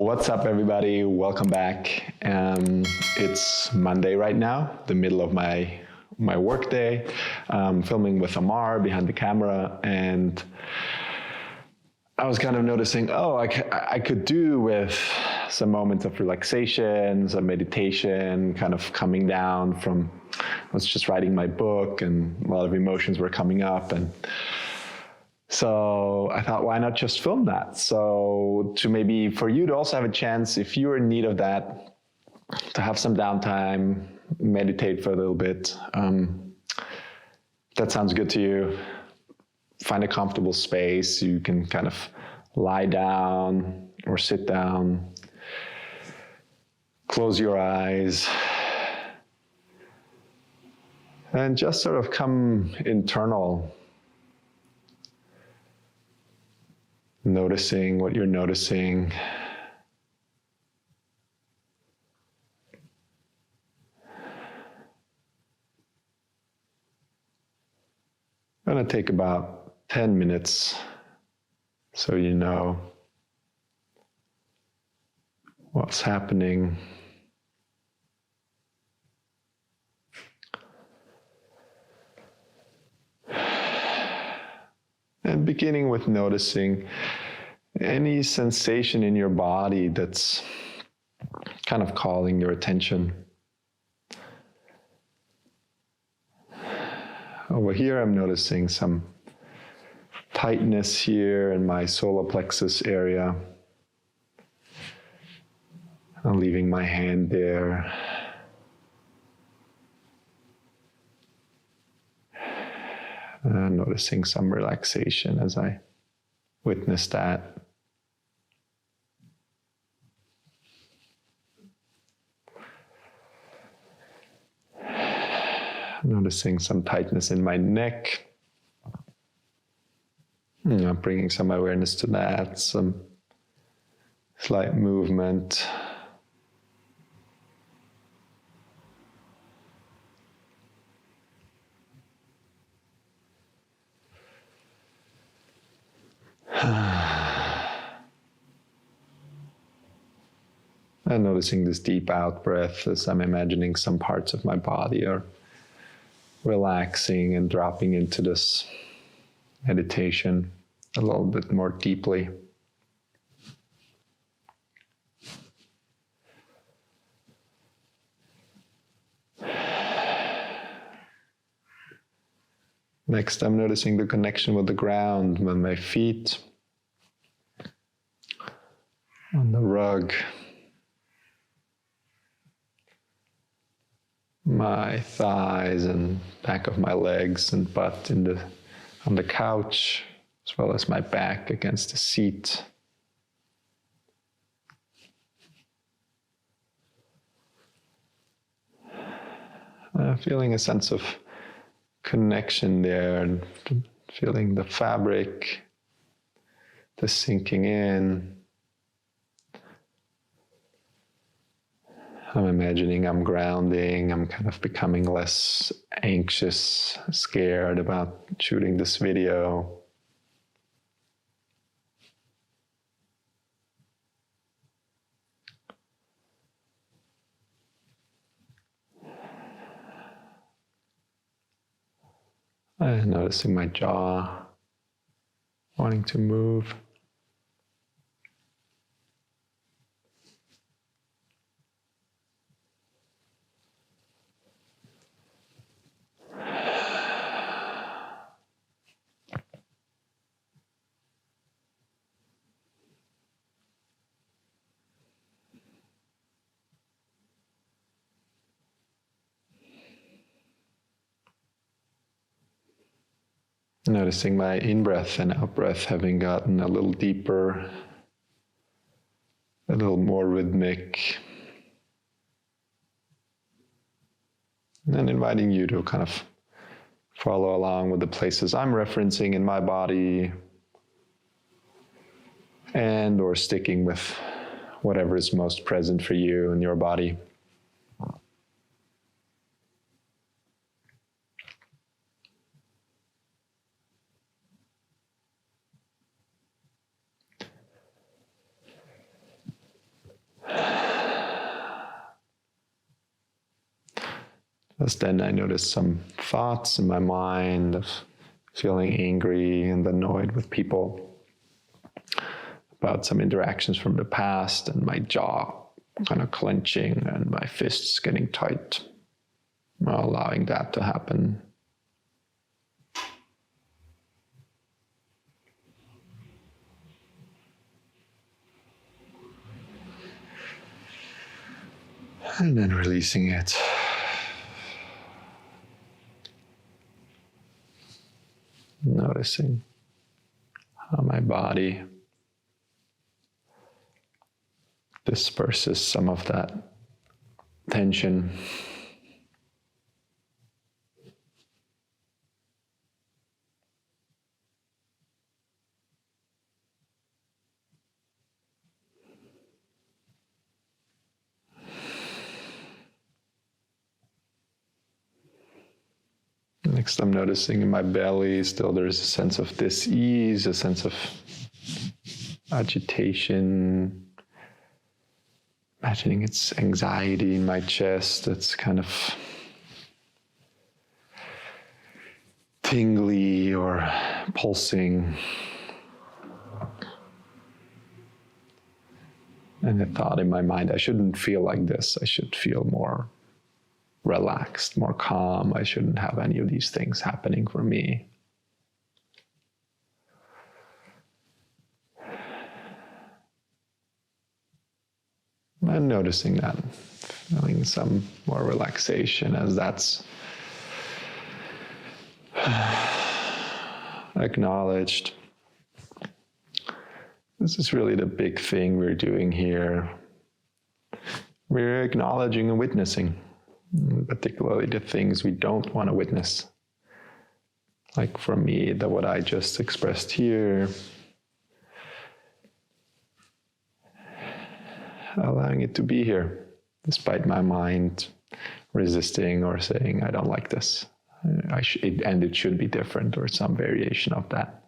What's up, everybody? Welcome back. It's Monday right now, the middle of my work day. Filming with Amar behind the camera, and I was kind of noticing, I could do with some moments of relaxation, some meditation, kind of coming down from, I was just writing my book and a lot of emotions were coming up, and so I thought, why not just film that? So to maybe for you to also have a chance, if you're in need of that, to have some downtime, meditate for a little bit. That sounds good to you. Find a comfortable space. You can kind of lie down or sit down. Close your eyes. And just sort of come internal. Noticing what you're noticing. I'm going to take about 10 minutes so you know what's happening. And beginning with noticing any sensation in your body that's kind of calling your attention. Over here, I'm noticing some tightness here in my solar plexus area. I'm leaving my hand there. Noticing some relaxation as I witness that. Noticing some tightness in my neck. Bringing some awareness to that, some slight movement. And noticing this deep out breath as I'm imagining some parts of my body are relaxing and dropping into this meditation a little bit more deeply. Next, I'm noticing the connection with the ground, with my feet on the rug, my thighs and back of my legs and butt on the couch, as well as my back against the seat. Feeling a sense of connection there and feeling the fabric, the sinking in. I'm imagining I'm grounding, I'm kind of becoming less anxious, scared about shooting this video. And noticing my jaw wanting to move. Noticing my in-breath and out-breath having gotten a little deeper, a little more rhythmic. And then inviting you to kind of follow along with the places I'm referencing in my body, and or sticking with whatever is most present for you in your body. As then I noticed some thoughts in my mind of feeling angry and annoyed with people about some interactions from the past, and my jaw kind of clenching and my fists getting tight, allowing that to happen. And then releasing it. Noticing how my body disperses some of that tension. Next, I'm noticing in my belly still there's a sense of dis-ease, a sense of agitation. Imagining it's anxiety in my chest that's kind of tingly or pulsing. And the thought in my mind, I shouldn't feel like this. I should feel more relaxed, more calm. I shouldn't have any of these things happening for me. And noticing that, feeling some more relaxation as that's acknowledged. This is really the big thing we're doing here. We're acknowledging and witnessing, particularly the things we don't want to witness. Like for me, what I just expressed here, allowing it to be here, despite my mind resisting or saying, I don't like this, and it should be different, or some variation of that.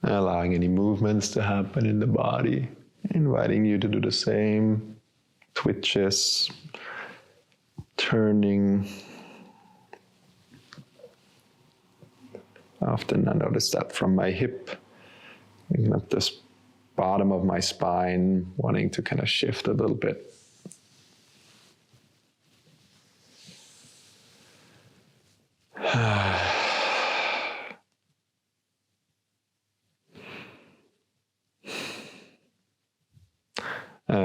Allowing any movements to happen in the body, inviting you to do the same. Twitches, turning. Often I notice that from my hip, looking at this bottom of my spine, wanting to kind of shift a little bit.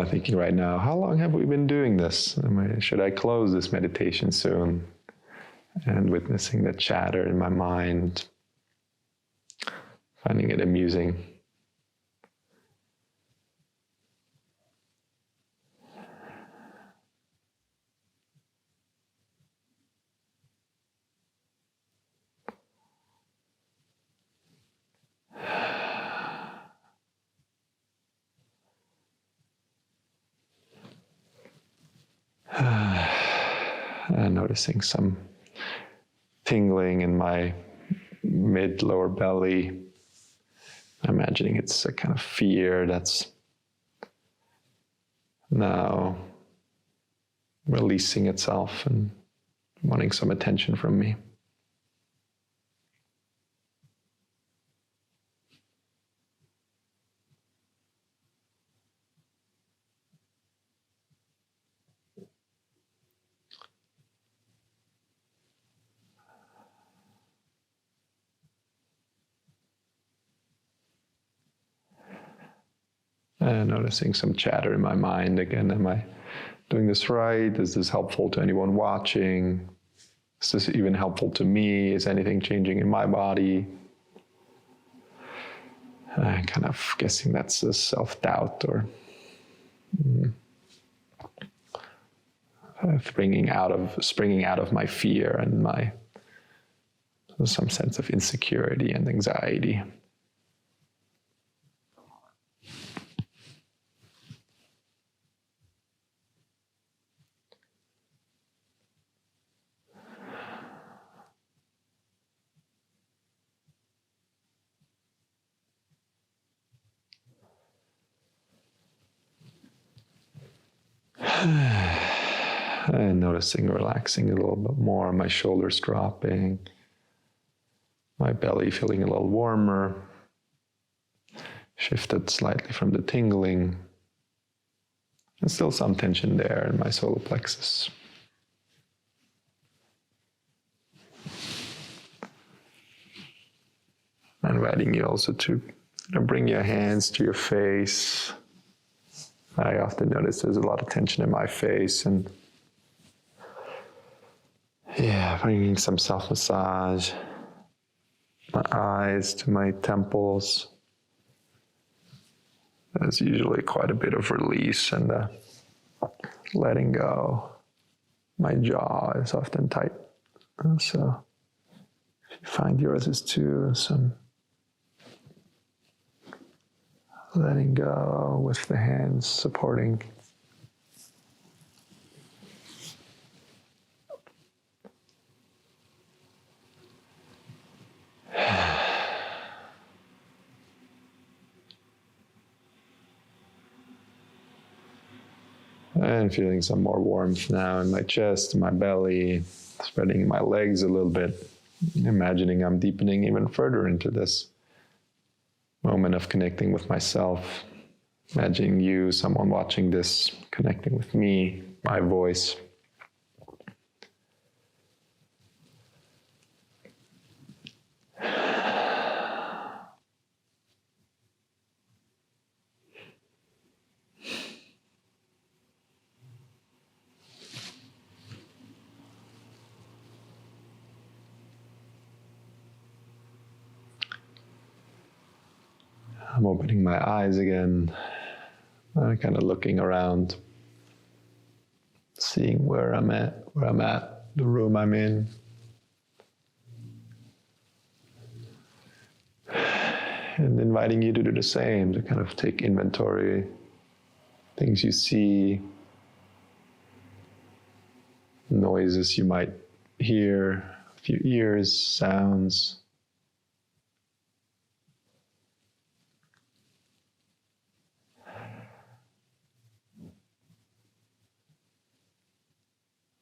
Thinking right now, how long have we been doing this? Should I close this meditation soon? And witnessing the chatter in my mind, finding it amusing. Noticing some tingling in my mid-lower belly. Imagining it's a kind of fear that's now releasing itself and wanting some attention from me. And noticing some chatter in my mind again. Am I doing this right? Is this helpful to anyone watching? Is this even helpful to me? Is anything changing in my body? Kind of guessing that's a self-doubt or springing out of my fear and my some sense of insecurity and anxiety. And noticing relaxing a little bit more, my shoulders dropping, my belly feeling a little warmer, shifted slightly from the tingling, and still some tension there in my solar plexus. I'm inviting you also to bring your hands to your face. I often notice there's a lot of tension in my face, and bringing some self-massage, my eyes to my temples. There's usually quite a bit of release and letting go. My jaw is often tight. So if you find yours is too, some letting go with the hands supporting. And feeling some more warmth now in my chest, my belly, spreading my legs a little bit, imagining I'm deepening even further into this moment of connecting with myself, imagining you, someone watching this, connecting with me, my voice. I'm opening my eyes again, kind of looking around, seeing where I'm at, the room I'm in. And inviting you to do the same, to kind of take inventory, things you see, noises you might hear with your ears, sounds.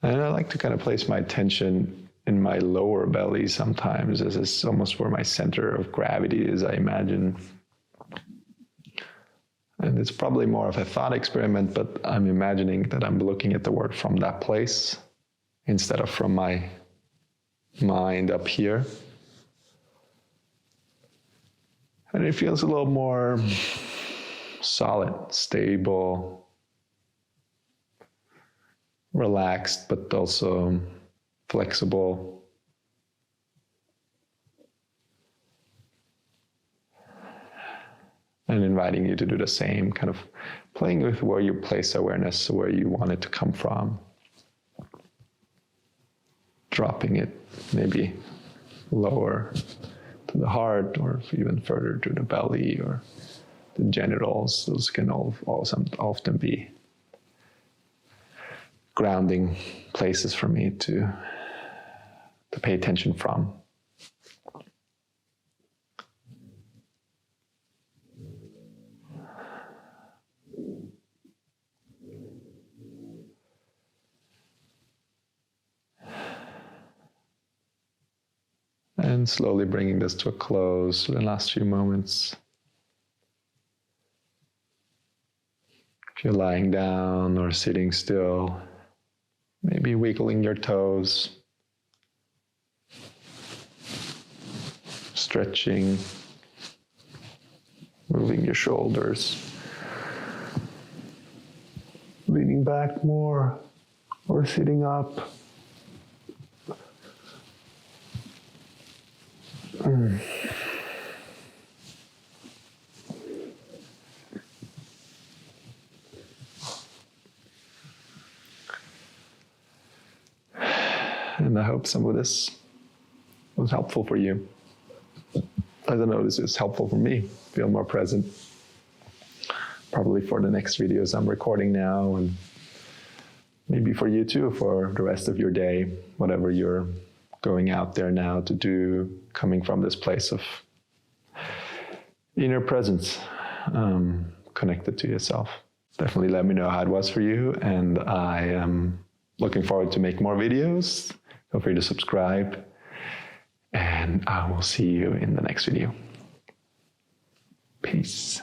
And I like to kind of place my attention in my lower belly sometimes. This is almost where my center of gravity is, I imagine. And it's probably more of a thought experiment, but I'm imagining that I'm looking at the world from that place instead of from my mind up here. And it feels a little more solid, stable, relaxed, but also flexible. And inviting you to do the same, kind of playing with where you place awareness, where you want it to come from. Dropping it maybe lower to the heart, or even further to the belly or the genitals. Those can also often be grounding places for me to pay attention from. And slowly bringing this to a close for the last few moments. If you're lying down or sitting still, maybe wiggling your toes, stretching, moving your shoulders, leaning back more or sitting up. And I hope some of this was helpful for you. I don't know, this is helpful for me. Feel more present. Probably for the next videos I'm recording now, and maybe for you too, for the rest of your day, whatever you're going out there now to do, coming from this place of inner presence, connected to yourself. Definitely let me know how it was for you. And I am looking forward to make more videos. Feel free to subscribe. And I will see you in the next video. Peace.